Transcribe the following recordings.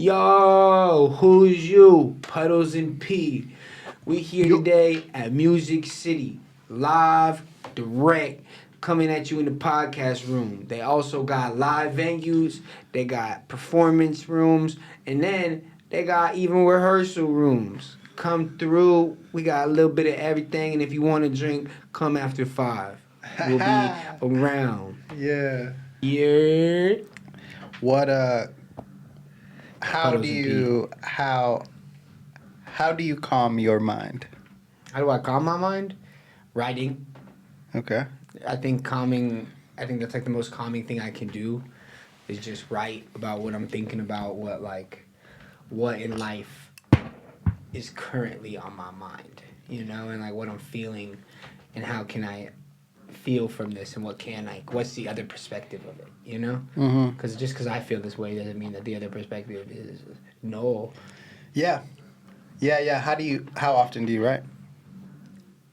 Yo, who's you? Puddles and P. We here Yo. today at Music City, live, direct, coming at you in the podcast room. They also got live venues, they got performance rooms, and then they got even rehearsal rooms. Come through. We got a little bit of everything, and if you want to drink, come after 5. We'll be around. Yeah. Yeah. What how Puddles do and P. you how do you calm your mind? How do I calm my mind? Writing. Okay. I think that's like the most calming thing I can do is just write about what I'm thinking about, what in life is currently on my mind, and like what I'm feeling and how can I feel from this and what's the other perspective of it. Mhm. Because just because I feel this way doesn't mean that the other perspective is no. Yeah. Yeah. How often do you write?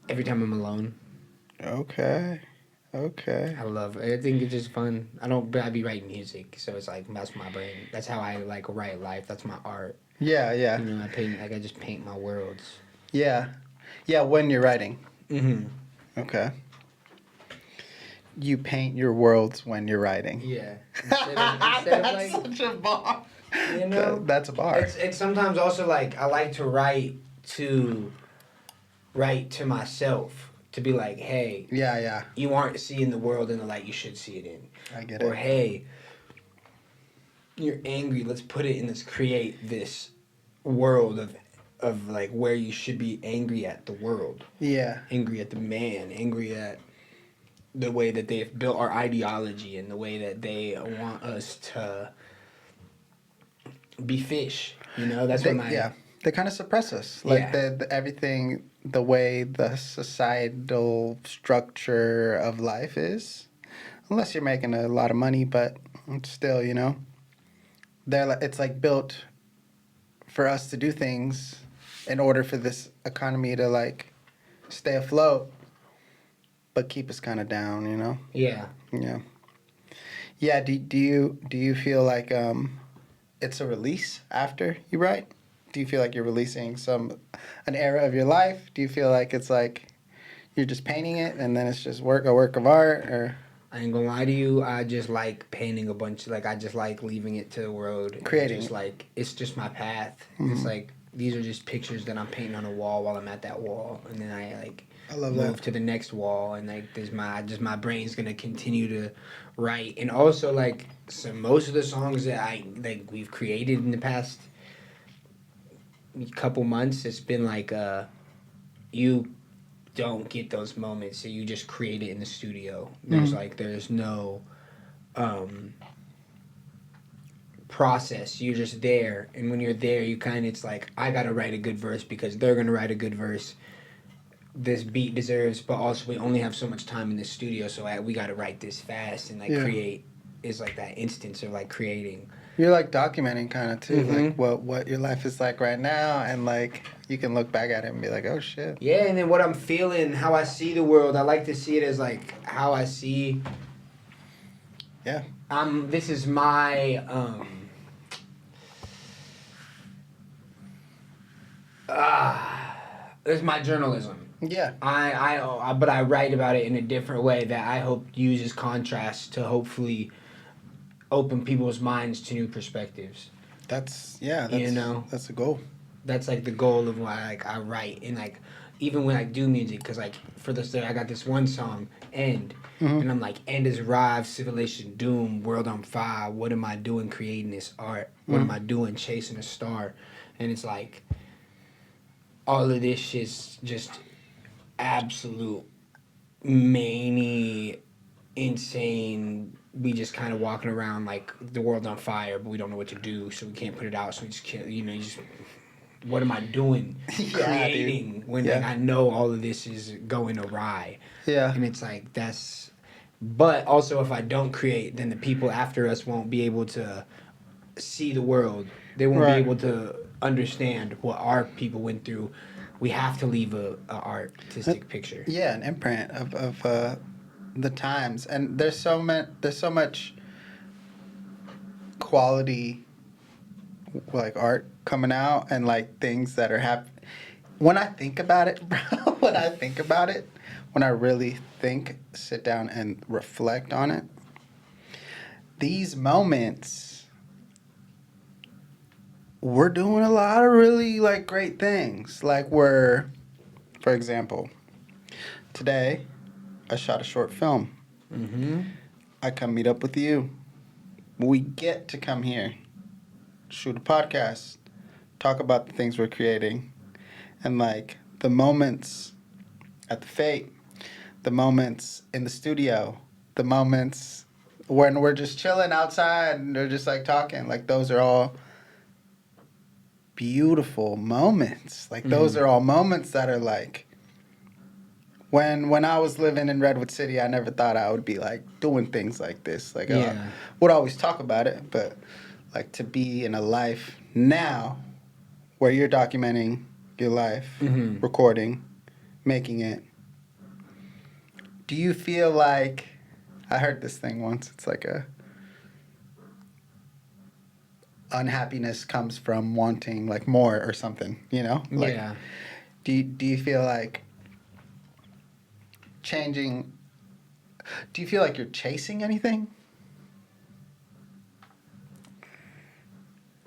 Every time I'm alone, Okay. I think it's just fun. I be writing music, so it's like that's my brain. That's how I like write life. That's my art. Yeah. I just paint my worlds. Yeah. Yeah, when you're writing. Mm-hmm. Okay. You paint your worlds when you're writing. Yeah. That's such a bar. That's a bar. It's sometimes also like I like to write to myself to be like, hey, Yeah. you aren't seeing the world in the light you should see it in. I get Or it. hey, you're angry. Let's put it in. Let's create this world of like where you should be angry at the world, Yeah. angry at the man, angry at the way that they've built our ideology and the way that they want us to be fish. That's what my Yeah, they kind of suppress us. Like Yeah. the everything, the way the societal structure of life is. Unless you're making a lot of money, but still, it's like built for us to do things in order for this economy to like stay afloat, but keep us kind of down. yeah. Yeah. Yeah. Do you feel like it's a release after you write? Do you feel like you're releasing an era of your life? Do you feel like it's like you're just painting it and then it's just a work of art, or I ain't gonna lie to you. I just like painting a bunch. Like I just like leaving it to the road. Creating. It's just my path. Mhm. It's like these are just pictures that I'm painting on a wall while I'm at that wall, and then I love move that. to the next wall, and like my brain's gonna continue to write, and also like so most of the songs that we've created in the past couple months, it's been like you don't get those moments, so you just create it in the studio. There's no process. You're just there, and when you're there, it's like I gotta write a good verse because they're gonna write a good verse. This beat deserves, but also we only have so much time in the studio, so we gotta write this fast and Yeah. create. Is like that instance of like creating. You're like documenting kind of too, Mhm. like what your life is like right now, and like you can look back at it and be like, oh shit. Yeah, and then what I'm feeling, how I see the world, I like to see it as like how I see. Yeah. This is my this is my journalism. Yeah. But I write about it in a different way that I hope uses contrast to hopefully open people's minds to new perspectives. That's a goal. That's like the goal of why like I write, and like even when I do music, because like for this I got this one song End, and I'm like, end is arrived, civilization doom, world on fire, what am I doing creating this art, what am I doing chasing a star, and it's like all of this shit's just absolute many insane. We just kind of walking around like the world's on fire, but we don't know what to do, so we can't put it out. So we just can't, what am I doing creating when like, I know all of this is going awry? Yeah. And it's like that's. But also, if I don't create, then the people after us won't be able to see the world. They won't be able to understand what our people went through. We have to leave a artistic picture. Yeah, an imprint of the times, and there's so much quality like art coming out and like things that are happening. When I think about it, bro, when I think about it, when I really sit down and reflect on it, these moments, we're doing a lot of really like great things. Like for example, today I shot a short film. Mm-hmm. I come meet up with you. We get to come here, shoot a podcast, talk about the things we're creating, and like the moments at the Fate, the moments in the studio, the moments when we're just chilling outside and they're just like talking. Like those are all beautiful moments. Like those are all moments that are like when I was living in Redwood City, I never thought I would be like doing things like this. Like I would always talk about it, but like to be in a life now where you're documenting your life, recording, making it. Do you feel like, I heard this thing once, it's like unhappiness comes from wanting like more or something, you know? Like, Yeah. Do you feel like do you feel like you're chasing anything?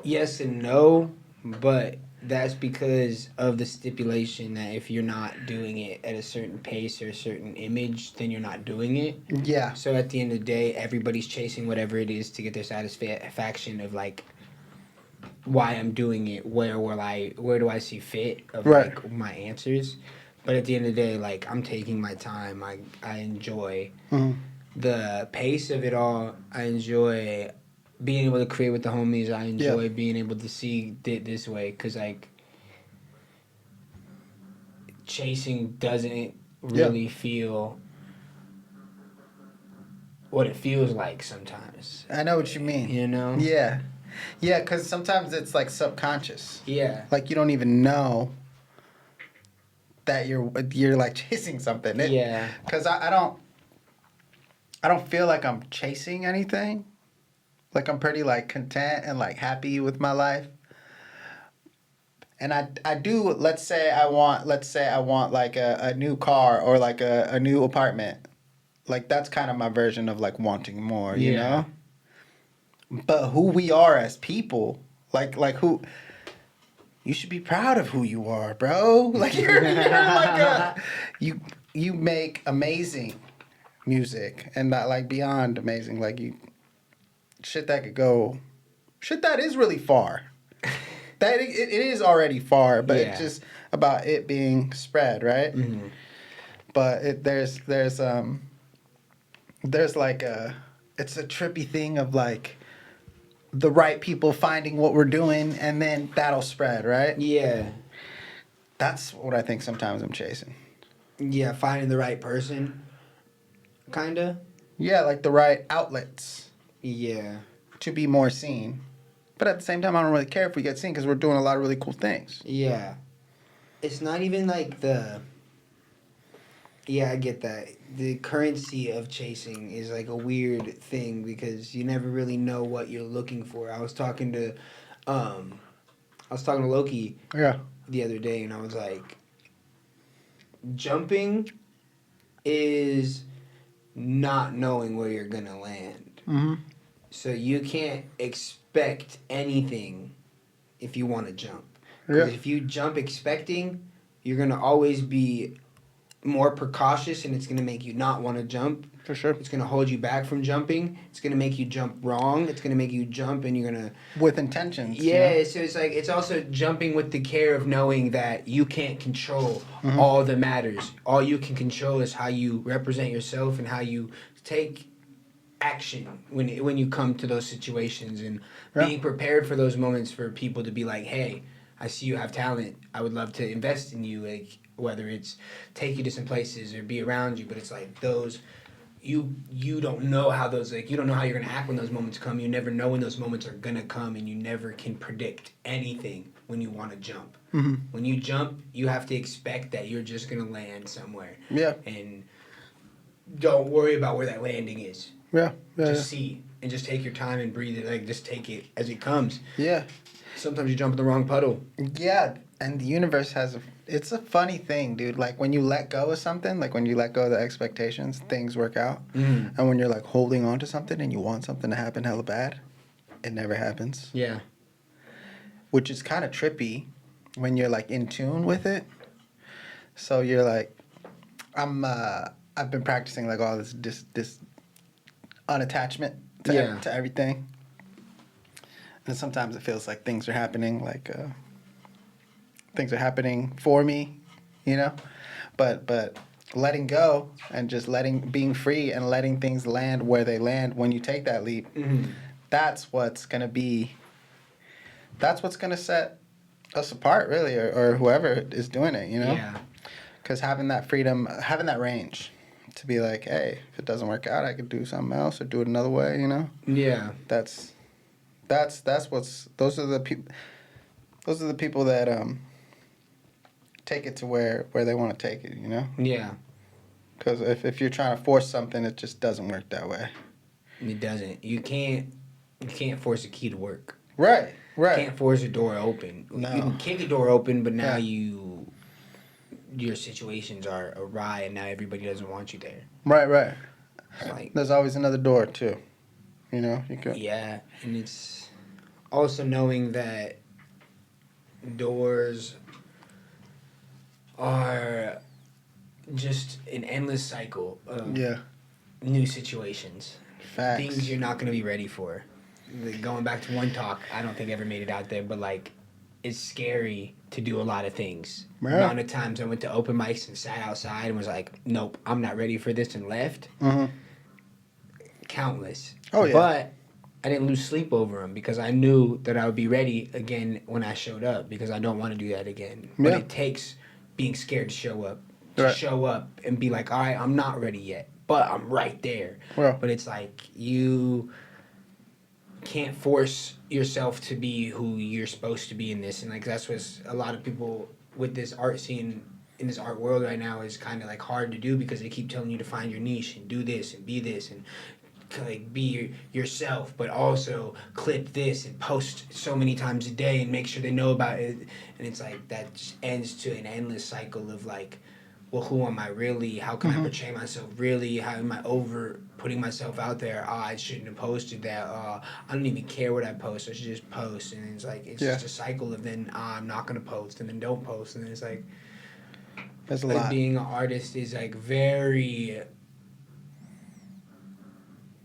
Yes and no, but that's because of the stipulation that if you're not doing it at a certain pace or a certain image, then you're not doing it. Yeah. So at the end of the day, everybody's chasing whatever it is to get their satisfaction of like why I'm doing it, where do I see fit of like my answers. But at the end of the day, like I'm taking my time. I enjoy the pace of it all. I enjoy being able to create with the homies. I enjoy being able to see it this way because like chasing doesn't really feel what it feels like sometimes. I know what you mean. You know? Yeah. Yeah, because sometimes it's like subconscious. Yeah. Like you don't even know that you're like chasing something. Yeah. Because I don't feel like I'm chasing anything. Like I'm pretty like content and like happy with my life. And I do, let's say I want like a new car or like a new apartment. Like that's kind of my version of like wanting more, you know? But who we are as people, like who, you should be proud of who you are, bro. Like you're like you make amazing music and not like beyond amazing. Like you, shit that is really far. That it is already far, but it's just about it being spread, right? Mm-hmm. But there's like it's a trippy thing of like the right people finding what we're doing and then that'll spread, right? Yeah. That's what I think sometimes I'm chasing. Yeah, finding the right person, kinda. Yeah, like the right outlets. Yeah. To be more seen. But at the same time, I don't really care if we get seen because we're doing a lot of really cool things. Yeah. It's not even like Yeah, I get that. The currency of chasing is like a weird thing because you never really know what you're looking for. I was talking to Loki the other day and I was like, jumping is not knowing where you're gonna land. Mm-hmm. So you can't expect anything if you want to jump. Because if you jump expecting, you're gonna always be more precautious and it's going to make you not want to jump. For sure. It's going to hold you back from jumping. It's going to make you jump wrong. It's going to make you jump and you're going to... With intentions. Yeah, you know? so it's like, it's also jumping with the care of knowing that you can't control all that matters. All you can control is how you represent yourself and how you take action when you come to those situations and being prepared for those moments for people to be like, hey, I see you have talent. I would love to invest in you. Like, whether it's take you to some places or be around you, but it's like those, you don't know how those, like, you don't know how you're going to act when those moments come. You never know when those moments are going to come and you never can predict anything when you want to jump. Mm-hmm. When you jump, you have to expect that you're just going to land somewhere. Yeah. And don't worry about where that landing is. Yeah. Just see. and just take your time and breathe it. Like, just take it as it comes. Yeah. Sometimes you jump in the wrong puddle. Yeah, and the universe has it's a funny thing, dude. Like when you let go of something, like when you let go of the expectations, things work out. Mm. And when you're like holding on to something and you want something to happen hella bad, it never happens. Yeah. Which is kind of trippy when you're like in tune with it. So you're like, I've been practicing like all this unattachment to everything. And sometimes it feels like things are happening, things are happening for me, you know? But letting go and just being free and letting things land where they land when you take that leap, that's what's going to set us apart, really, or whoever is doing it, you know? Yeah. Because having that freedom, having that range to be like, hey, if it doesn't work out, I could do something else or do it another way, you know? Yeah. Those are the people that take it to where they want to take it, you know? Yeah. Because if you're trying to force something, it just doesn't work that way. It doesn't. You can't force a key to work. Right. You can't force a door open. No. You can kick a door open, but now your situations are awry, and now everybody doesn't want you there. Right. Like, there's always another door too, you know. Yeah, and it's also knowing that doors are just an endless cycle of new situations. Facts. Things you're not going to be ready for. Like, going back to one talk, I don't think I ever made it out there, but like, it's scary to do a lot of things. Yeah. The amount of times I went to open mics and sat outside and was like, nope, I'm not ready for this, and left. Mm-hmm. Countless. Oh, yeah. But I didn't lose sleep over them because I knew that I would be ready again when I showed up, because I don't want to do that again. But it takes being scared to show up. Show up and be like, all right, I'm not ready yet, but I'm right there. Well. But it's like, you can't force yourself to be who you're supposed to be in this. And like, that's what a lot of people with this art scene, in this art world right now, is kind of like hard to do, because they keep telling you to find your niche and do this and be this and like be yourself, but also clip this and post so many times a day and make sure they know about it. And it's like, that just ends to an endless cycle of like, well, who am I really? How can I portray myself really? How am I over putting myself out there? I shouldn't have posted that. I don't even care what I post. I should just post. And it's like, it's just a cycle of then I'm not going to post, and then don't post. And it's like, there's a lot. Being an artist is like very...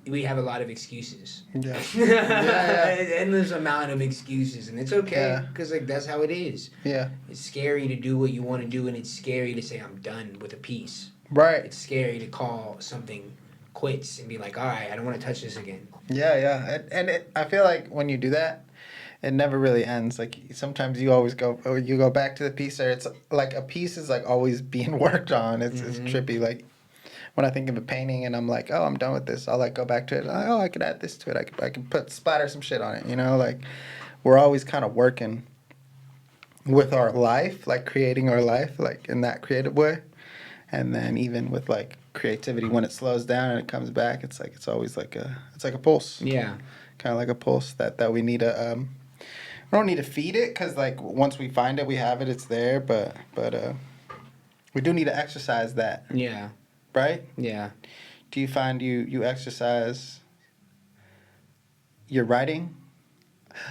We have a lot of excuses. Yeah. An endless amount of excuses, and it's okay, because like, that's how it is. Yeah. It's scary to do what you want to do, and it's scary to say I'm done with a piece. Right. It's scary to call something quits and be like, all right, I don't want to touch this again. Yeah. And I feel like when you do that, it never really ends. Like, sometimes you go back to the piece, or it's like a piece is like always being worked on. It's trippy. Like, when I think of a painting and I'm like, oh, I'm done with this, I'll like go back to it. Oh, I could add this to it. I can splatter some shit on it. You know, like, we're always kind of working with our life, like creating our life, like in that creative way. And then even with like creativity, when it slows down and it comes back, it's like, it's always like a pulse. Yeah. Kind of like a pulse that we need to, we don't need to feed it, because like once we find it, we have it, it's there. But we do need to exercise that. Yeah. Right? Yeah. Do you find you exercise your writing?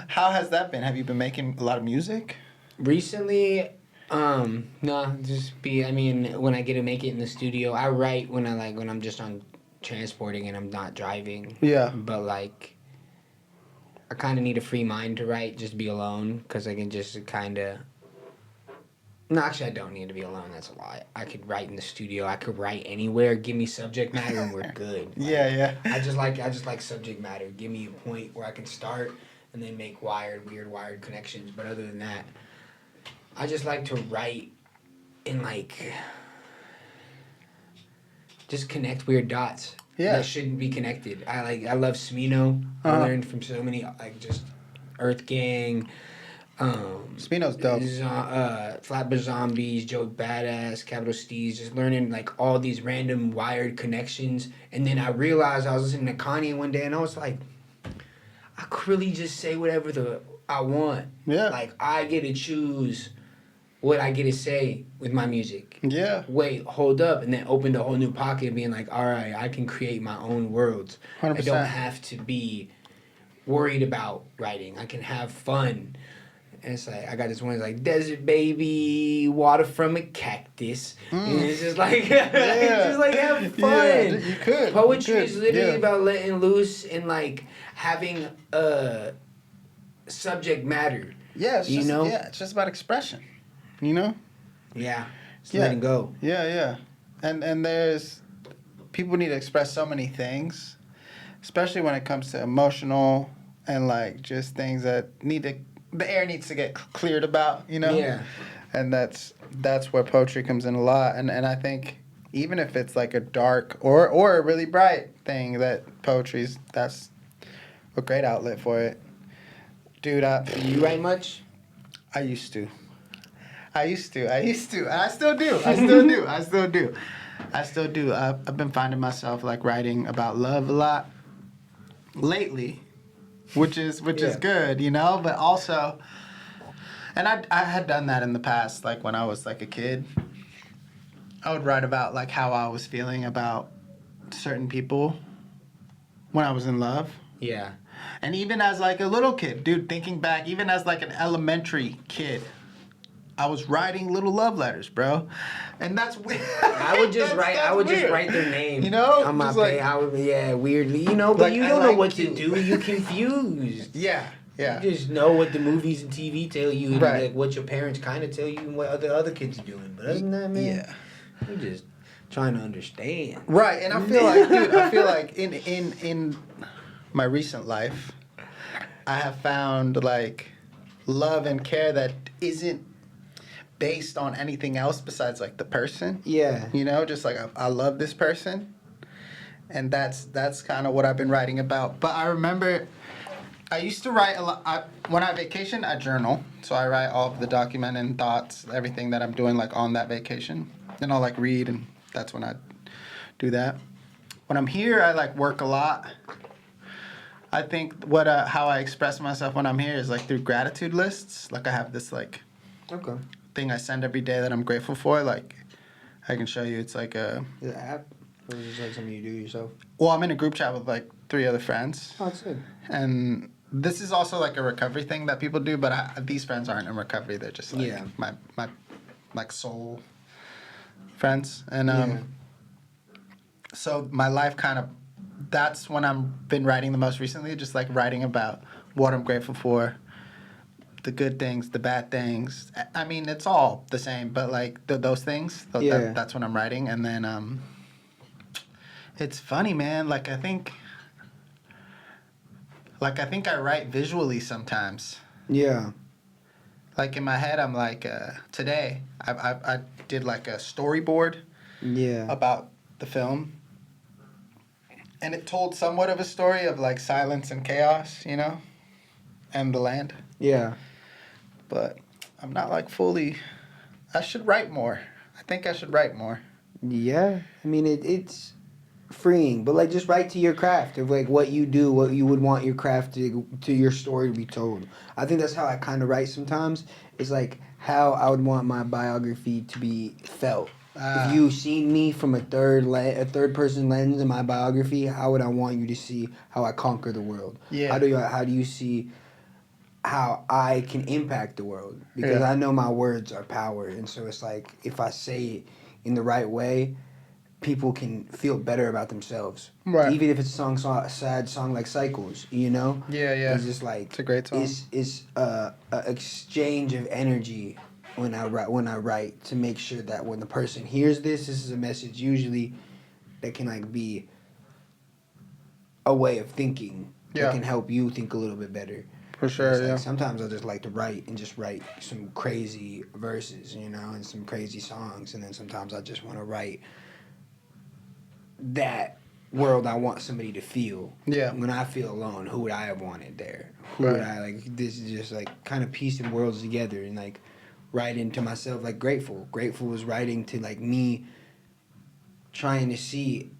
How has that been? Have you been making a lot of music? Recently, no, when I get to make it in the studio, I write when I'm just on transporting and I'm not driving. Yeah. But like, I kind of need a free mind to write, just be alone, because I can just kind of... No, actually, I don't need to be alone. That's a lie. I could write in the studio. I could write anywhere. Give me subject matter, and we're good. Like, yeah. I just like subject matter. Give me a point where I can start, and then make weird wired connections. But other than that, I just like to write and like just connect weird dots. Yeah. That shouldn't be connected. I love Smino. I learned from so many, like, just Earth Gang. Smino's dope. Flatbush Zombies, Joe Badass, Capital Steez, just learning like all these random wired connections. And then I realized I was listening to Kanye one day and I was like, could really just say whatever I want. Yeah. Like, I get to choose what I get to say with my music. Yeah. Wait, hold up, and then opened a whole new pocket, being like, all right, I can create my own worlds. 100%. I don't have to be worried about writing. I can have fun. And it's like, I got this one, it's like, desert baby, water from a cactus. And it's just like, it's just like, have fun. Yeah, you could. Poetry You could. is literally Yeah. about letting loose and like having a subject matter. Yeah, it's You just, know? yeah, it's just about expression. You know? Yeah. Just Yeah. letting go. Yeah, yeah. And there's people need to express so many things, especially when it comes to emotional and like just things that the air needs to get cleared about, you know? Yeah. And that's where poetry comes in a lot. And I think even if it's like a dark or a really bright thing, that that's a great outlet for it. Dude, Do you write much? I used to. And I still do. I've been finding myself like writing about love a lot lately, which is Yeah. good, you know. But also, and I had done that in the past, like when I was like a kid. I would write about like how I was feeling about certain people when I was in love. Yeah. And even as like a little kid, dude, thinking back, even as like an elementary kid, I was writing little love letters, bro. And that's weird. I would just write. I would just weird. write their name. You know, on my just page. like- I would, yeah, weirdly, you know. But Like, you I don't know like what you. to do. You're confused. Yeah, yeah. You just know what the movies and TV tell you, and Right. like what your parents kind of tell you, and what other kids are doing. But other than that, man, Yeah. you're just trying to understand. Right, and I feel like, dude, in my recent life, I have found like love and care that isn't based on anything else besides like the person. Yeah. You know, just like I love this person, and that's kind of what I've been writing about. But I remember I used to write a lot. When I vacation, I journal, so I write all of the documented thoughts, everything that I'm doing like on that vacation, and I'll like read, and that's when I do that. When I'm here, I like work a lot. I think how I express myself when I'm here is like through gratitude lists. Like I have this like Okay. thing I send every day that I'm grateful for. Like I can show you. It's like a. Is it an app, or is it just like something you do yourself? Well, I'm in a group chat with like 3 other friends, Oh, that's good. and this is also like a recovery thing that people do. But these friends aren't in recovery. They're just like Yeah. my like soul friends, and Yeah. so my life kind of. That's when I've been writing the most recently. Just like writing about what I'm grateful for. The good things, the bad things. I mean, it's all the same, but like those things, Yeah. that's when I'm writing. And then it's funny, man. Like I think I write visually sometimes. Yeah. Like in my head, I'm like, today I did like a storyboard Yeah. about the film, and it told somewhat of a story of like silence and chaos, you know, and the land. Yeah. But I'm not like fully. I should write more. I think I should write more. Yeah. I mean, it's freeing, but like just write to your craft of like what you do, what you would want your craft to your story to be told. I think that's how I kind of write sometimes. It's like how I would want my biography to be felt. If you seen me from a third person lens in my biography, how would I want you to see how I conquer the world? Yeah. How do you see how I can impact the world? Because Yeah. I know my words are power, and so it's like if I say it in the right way, people can feel better about themselves. Right. Even if it's a sad song like Cycles, you know? Yeah, yeah. It's just like It's a great song. It's a exchange of energy when I write to make sure that when the person hears this is a message usually that can like be a way of thinking Yeah. that can help you think a little bit better. For sure, It's like yeah. sometimes I just like to write some crazy verses, you know, and some crazy songs, and then sometimes I just want to write that world I want somebody to feel. Yeah. When I feel alone, who would I have wanted there? Who would I like? This is just like kind of piecing worlds together and like writing to myself like Grateful. Grateful was writing to like me trying to see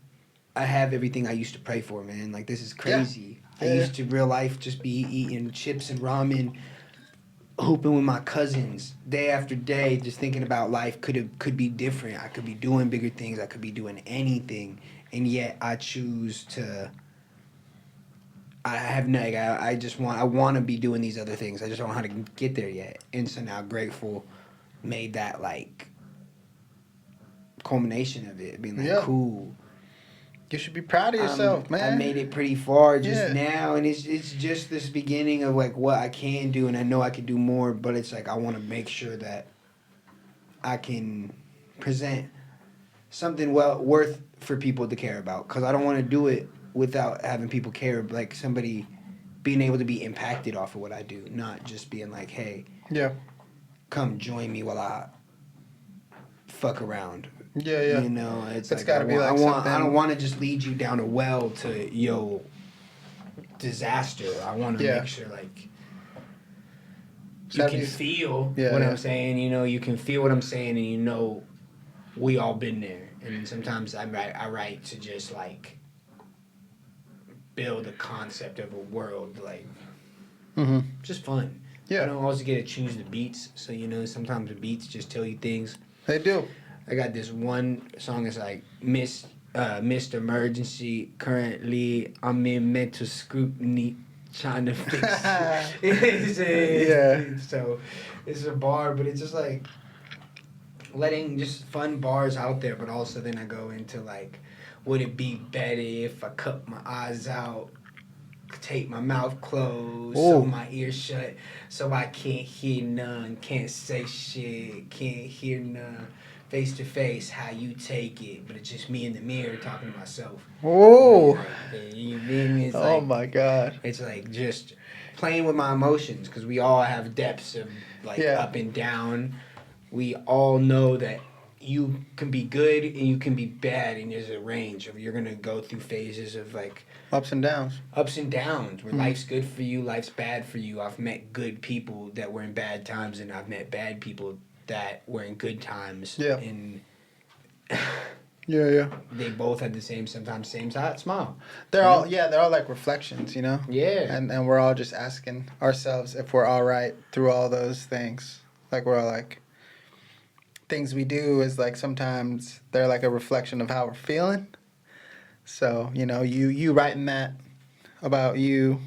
I have everything I used to pray for, man. Like this is crazy. I used to real life just be eating chips and ramen, hooping with my cousins day after day, just thinking about life could be different. I could be doing bigger things. I could be doing anything, and yet I choose to. I have no. Like, I want to be doing these other things. I just don't know how to get there yet. And so now, Grateful made that like culmination of it, being like cool. You should be proud of yourself, man. I made it pretty far just now, and it's just this beginning of like what I can do, and I know I can do more. But it's like I want to make sure that I can present something worth for people to care about, because I don't want to do it without having people care, like somebody being able to be impacted off of what I do, not just being like, hey, come join me while I fuck around. Yeah. You know, it's like gotta be like something. I don't want to just lead you down a well to disaster. I want to make sure like you can feel what I'm saying. You know, you can feel what I'm saying, and you know, we all been there. And sometimes I write to just like build a concept of a world like just fun. Yeah. I don't always get to choose the beats, so you know sometimes the beats just tell you things. They do. I got this one song that's like Missed Emergency. Currently, I'm in mental scrutiny, trying to fix it. So it's a bar, but it's just like letting just fun bars out there. But also then I go into like, would it be better if I cut my eyes out, tape my mouth closed, so my ears shut, so I can't hear none, can't say shit, can't hear none. Face to face, how you take it, but it's just me in the mirror talking to myself. You mean? It's like, my God. It's like just playing with my emotions, because we all have depths of like up and down. We all know that you can be good and you can be bad, and there's a range of you're gonna go through phases of like ups and downs where life's good for you, life's bad for you. I've met good people that were in bad times, and I've met bad people that were in good times. And they both had the same smile. They're all like reflections, you know. And we're all just asking ourselves if we're all right through all those things. Like we're all like, things we do is like sometimes they're like a reflection of how we're feeling. So you know, you writing that about you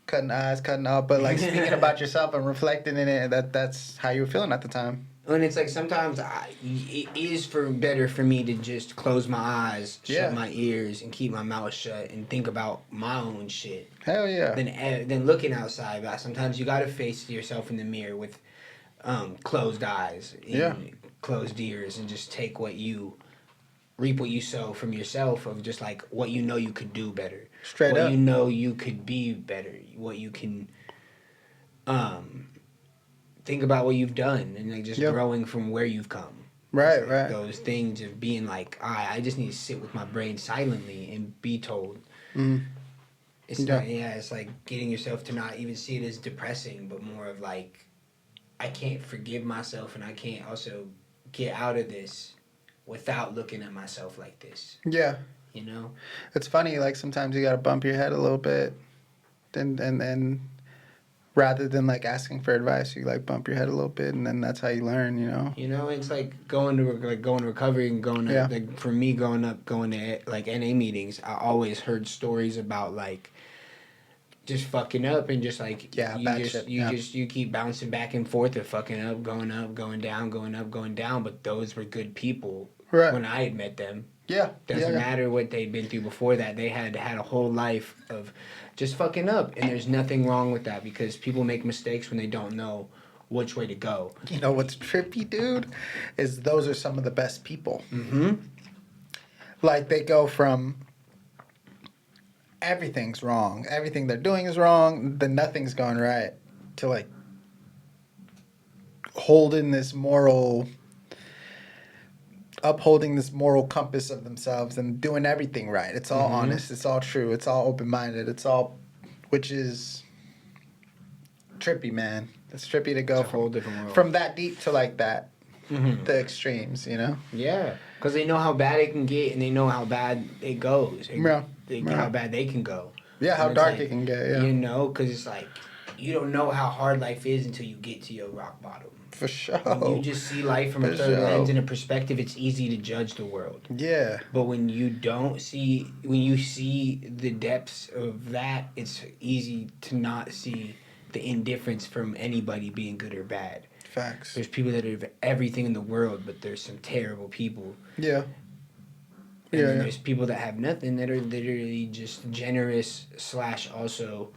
cutting eyes, cutting out, but like speaking about yourself and reflecting in it, that's how you were feeling at the time. And it's like sometimes it is better for me to just close my eyes, shut my ears, and keep my mouth shut and think about my own shit. Hell yeah. Than looking outside. But sometimes you gotta face yourself in the mirror with closed eyes and closed ears, and just take reap what you sow from yourself, of just like what you know you could do better. Straight up. What you know you could be better. What you can think about what you've done, and like just growing from where you've come. Right. Those things of being like, I just need to sit with my brain silently and be told. It's not, it's like getting yourself to not even see it as depressing, but more of like, I can't forgive myself, and I can't also get out of this without looking at myself like this. Yeah. You know? It's funny, like sometimes you gotta bump your head a little bit, and rather than like asking for advice, you like bump your head a little bit, and then that's how you learn, you know? You know, it's like going to recovery and going to, like for me going to like NA meetings, I always heard stories about like just fucking up, and just like you keep bouncing back and forth of fucking up, going down, going up, going down. But those were good people when I had met them. Doesn't matter what they'd been through before that. They had a whole life of just fucking up, and there's nothing wrong with that, because people make mistakes when they don't know which way to go. You know what's trippy, dude, is those are some of the best people. Like they go from everything's wrong, everything they're doing is wrong, then nothing's going right, to like upholding this moral compass of themselves and doing everything right. It's all honest, it's all true, it's all open-minded, which is trippy, man. It's trippy to go from that deep to like that, the extremes, you know? Yeah, because they know how bad it can get, and they know how bad it goes. How bad they can go. Yeah, how And it's dark like, it can get. Yeah, You know, because it's like you don't know how hard life is until you get to your rock bottom. for sure. When you just see life from a For third sure. lens and a perspective, it's easy to judge the world. Yeah. But when you see the depths of that, it's easy to not see the indifference from anybody being good or bad. Facts. There's people that have everything in the world, but there's some terrible people. Yeah. And then there's people that have nothing that are literally just generous / also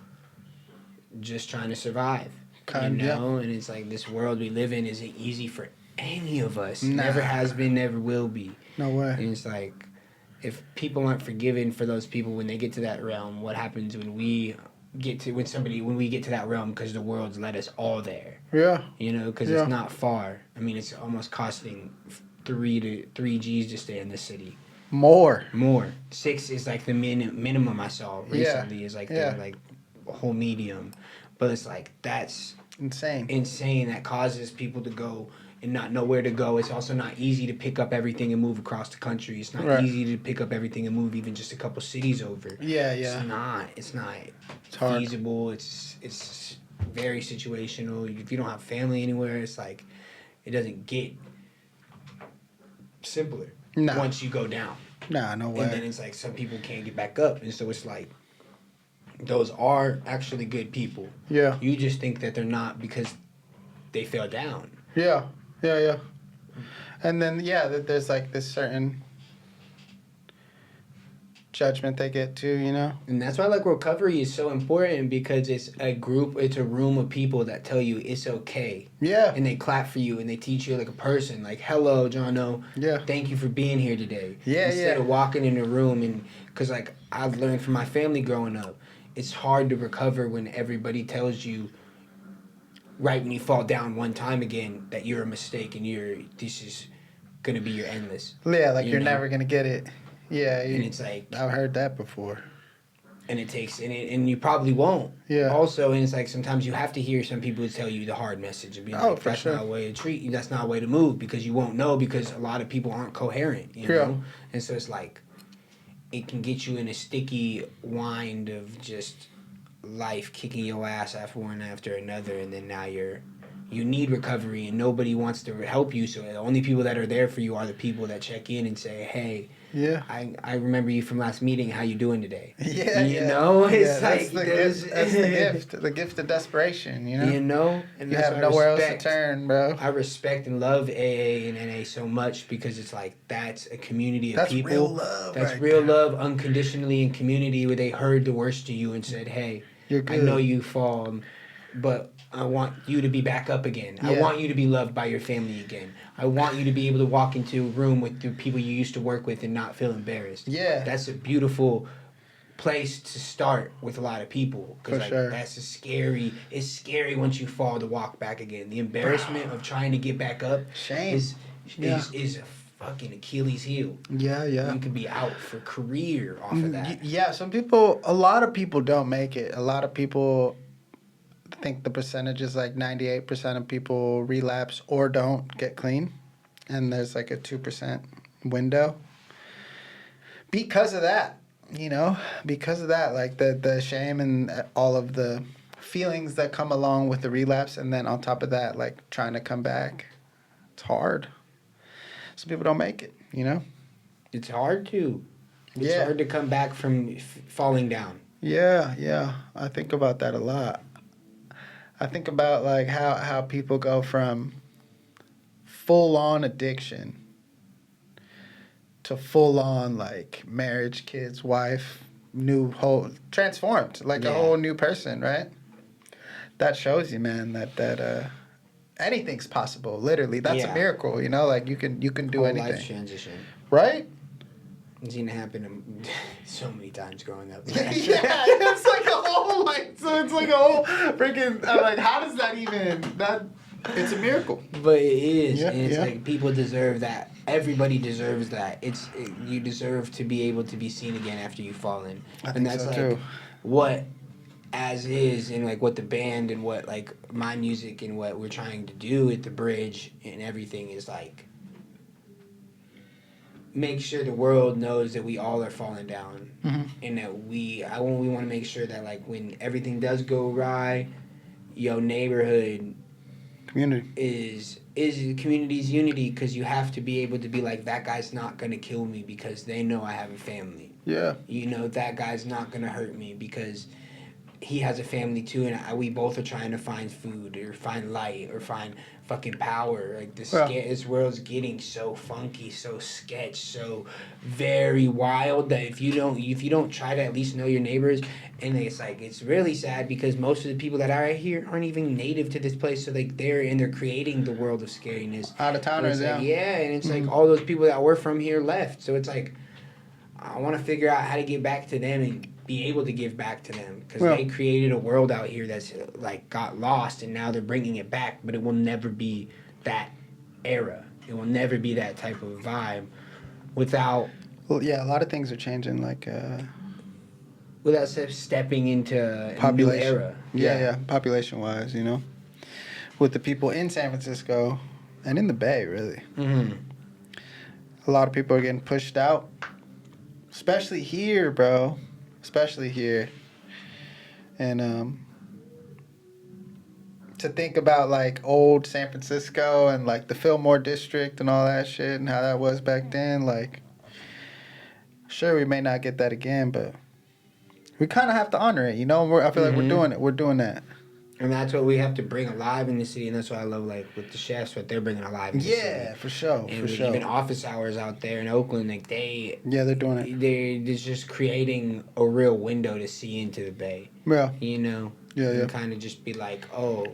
just trying to survive. You know? And it's like this world we live in isn't easy for any of us. Nah. Never has been, never will be. No way. And it's like, if people aren't forgiven for those people when they get to that realm, what happens when we get to that realm, because the world's led us all there. Yeah. You know, because it's not far. I mean, it's almost costing three G's to stay in the city. More. 6 is like the minimum I saw recently. Is like the like whole medium, but it's like that's insane. That causes people to go and not know where to go. It's also not easy to pick up everything and move across the country. It's not easy to pick up everything and move even just a couple cities over. Yeah. It's not feasible. It's very situational. If you don't have family anywhere, it's like it doesn't get simpler once you go down. Nah, no way. And then it's like some people can't get back up, and so it's like those are actually good people. Yeah. You just think that they're not because they fell down. Yeah. And then that there's like this certain judgment they get too, you know? And that's why like recovery is so important, because it's a room of people that tell you it's okay. Yeah. And they clap for you and they teach you like a person, like, hello, Jono. Yeah. Thank you for being here today. Yeah, Instead of walking in a room and, because like I've learned from my family growing up, it's hard to recover when everybody tells you right when you fall down one time again that you're a mistake and this is gonna be your endless. Yeah, like you're never gonna get it. Yeah, and it's like I've heard that before. And it takes and you probably won't. Yeah. Also, and it's like sometimes you have to hear some people tell you the hard message and be like, that's not a way to treat you. That's not a way to move, because you won't know, because a lot of people aren't coherent. You know, and so it's like it can get you in a sticky wind of just life kicking your ass after one after another, and then now you need recovery and nobody wants to help you, so the only people that are there for you are the people that check in and say, hey, I remember you from last meeting, how you doing today? You know, it's like that's the gift of desperation, you know, and you have nowhere else to turn, bro. I respect and love AA and NA so much, because it's like that's a community of people. Real love. That's real love, unconditionally in community, where they heard the worst of you and said, hey, you're good. I know you fall, but I want you to be back up again. I want you to be loved by your family again. I want you to be able to walk into a room with the people you used to work with and not feel embarrassed. Yeah. That's a beautiful place to start with a lot of people. Because that's it's scary once you fall to walk back again. The embarrassment of trying to get back up is a fucking Achilles heel. Yeah. You could be out for career off of that. Yeah, a lot of people don't make it. A lot of people, I think the percentage is like 98% of people relapse or don't get clean. And there's like a 2% window. Because of that, like the shame and all of the feelings that come along with the relapse. And then on top of that, like trying to come back, it's hard. Some people don't make it, you know? It's hard to. It's hard to come back from falling down. Yeah. I think about that a lot. I think about like how people go from full-on addiction to full-on like marriage, kids, wife, transformed, like a whole new person, right? That shows you, man, that anything's possible. Literally, that's a miracle. You know, like you can do whole anything. Life transition, right? It's gonna happen so many times growing up. It's like a whole freaking like, how does that even it's a miracle. But it is, and it's like people deserve that. Everybody deserves that. You deserve to be able to be seen again after you've fallen. And that's like what as is, and like what the band and what like my music and what we're trying to do at the bridge and everything is like. make sure the world knows that we all are falling down, Mm-hmm. and that we want to make sure that like when everything does go awry, your neighborhood Community. is the community's unity, because you have to be able to be like, that guy's not gonna kill me because they know I have a family. Yeah. You know, that guy's not gonna hurt me because he has a family too, and we both are trying to find food or find light or find fucking power. Like this world's getting so funky, so sketch, so very wild that if you don't try to at least know your neighbors, and it's really sad because most of the people that are here aren't even native to this place, so like they're creating the world of scariness. Out of towners, Like, yeah. and it's like all those people that were from here left, so it's like I want to figure out how to get back to them and be able to give back to them, because they created a world out here that's like got lost, and now they're bringing it back, but it will never be that era. It will never be that type of vibe without. Well, yeah, a lot of things are changing, like Without stepping into population. a new era. Yeah, population-wise, you know, with the people in San Francisco and in the Bay, really. Mm-hmm. A lot of people are getting pushed out, especially here, bro. Especially here. And to think about like old San Francisco and like the Fillmore district and all that shit and how that was back then, like, sure, we may not get that again, but we kind of have to honor it, you know. I feel like we're doing it. We're doing that. And that's what we have to bring alive in the city, and that's what I love, like, with the chefs, what they're bringing alive in the city. Yeah, for sure, and for sure. Even office hours out there in Oakland, like, they're doing it. They're just creating a real window to see into the Bay. Yeah. You know? Yeah. And kind of just be like, oh,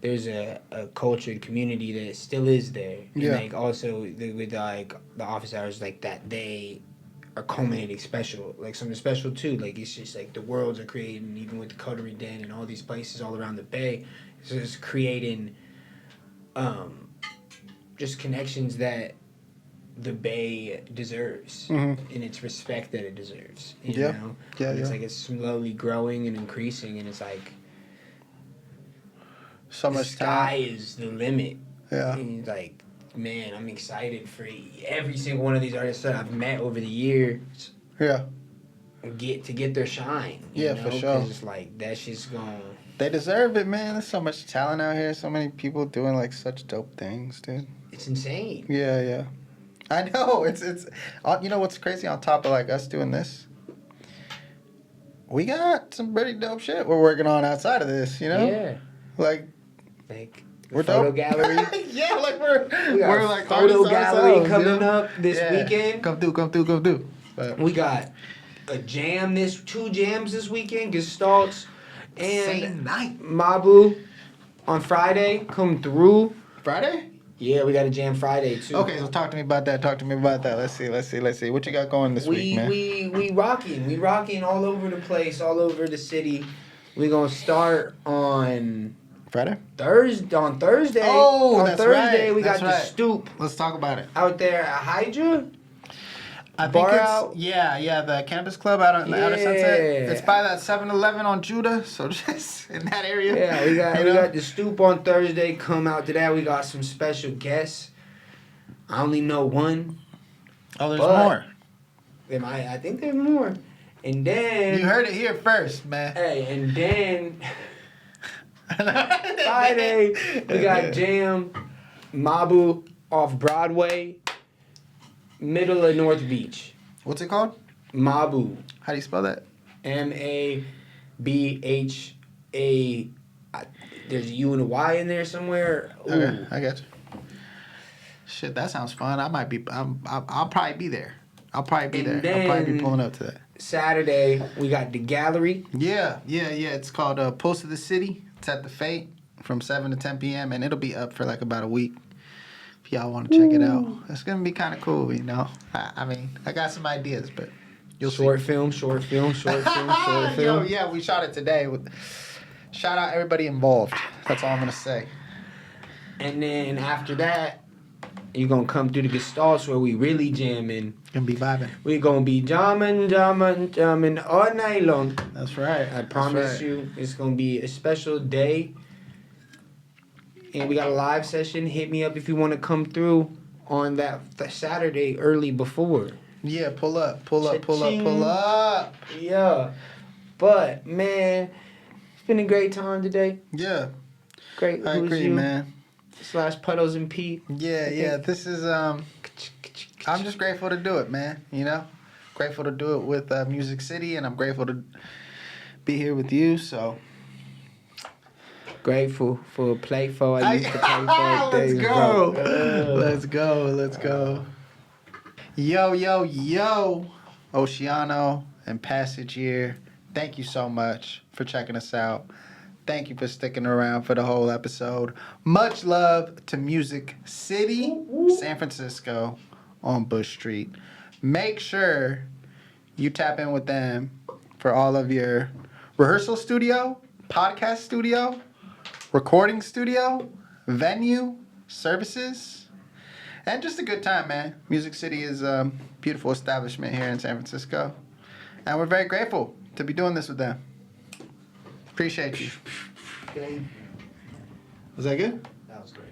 there's a culture and community that still is there. And, like, also, with, like, the office hours, like, that they are culminating special, like something special too. Like, it's just like the worlds are creating, even with the Coterie Den and all these places all around the Bay. It's just creating just connections that the Bay deserves, and its respect that it deserves. You know? Yeah, and it's like it's slowly growing and increasing, and it's like so the much sky time. is the limit. Yeah. And like, man, I'm excited for every single one of these artists that I've met over the years. Yeah. Get their shine. Yeah, know? for sure. 'Cause it's like that shit's going. They deserve it, man. There's so much talent out here. So many people doing like such dope things, dude. It's insane. Yeah. I know. It's you know what's crazy, on top of like us doing this, we got some pretty dope shit we're working on outside of this, you know? Yeah. Like we're photo dope. gallery. Yeah, like we're like photo artists gallery ourselves, coming yeah. up this weekend. Come through. But We got a jam two jams this weekend, Gestalts and same night. Mabu on Friday. Come through. Friday? Yeah, we got a jam Friday too. Okay, so talk to me about that. Let's see. What you got going this week, man? We rocking all over the place, all over the city. We gonna start on Friday? Thursday. Oh, on that's Thursday right. we That's got right. the Stoop Let's talk about it. out there at Hydra. I think Bar it's out. yeah, the Cannabis Club out on the Outer Sunset. It's by that 7-Eleven on Judah, so just in that area. Yeah, we got the Stoop on Thursday. Come out to that. We got some special guests. I only know one. Oh, there's But more. I think there's more. And then You heard it here first, man. Hey, and then Friday we got Jam Mabu off Broadway, middle of North Beach. What's it called? Mabu. How do you spell that? MABHA. There's a U and a Y in there somewhere. Ooh. Okay, I got you. Shit, that sounds fun. I'll probably be there. I'll probably be pulling up to that. Saturday we got the gallery. Yeah. It's called Pulse of the City. It's at the Fate from 7 to 10 p.m. and it'll be up for like about a week. If y'all want to check it out, it's gonna be kind of cool, you know. I mean, I got some ideas, but you'll short see. film. Yo, yeah, we shot it today. Shout out everybody involved. That's all I'm gonna say. And then after that, you're gonna come through the Gestalts where we really jamming. Gonna be vibing. We gonna be jamming all night long. That's right. I promise you, it's gonna be a special day. And we got a live session. Hit me up if you want to come through. on that Saturday early before. Yeah, pull up, pull up, pull up, Cha-ching. pull up. Yeah. But man, it's been a great time today. Yeah, Great. I Who's agree, you? man. / Puddles and P. Yeah, yeah. This is I'm just grateful to do it, man. You know, grateful to do it with Music City, and I'm grateful to be here with you. So Grateful for Playful. I used to play for let's days, go. bro. Let's go. Let's go. Yo, yo, yo, Oceano and Passage here. Thank you so much for checking us out. Thank you for sticking around for the whole episode. Much love to Music City, San Francisco on Bush Street. Make sure you tap in with them for all of your rehearsal studio, podcast studio, recording studio, venue, services, and just a good time, man. Music City is a beautiful establishment here in San Francisco. And we're very grateful to be doing this with them. Appreciate you. Okay. Was that good? That was great.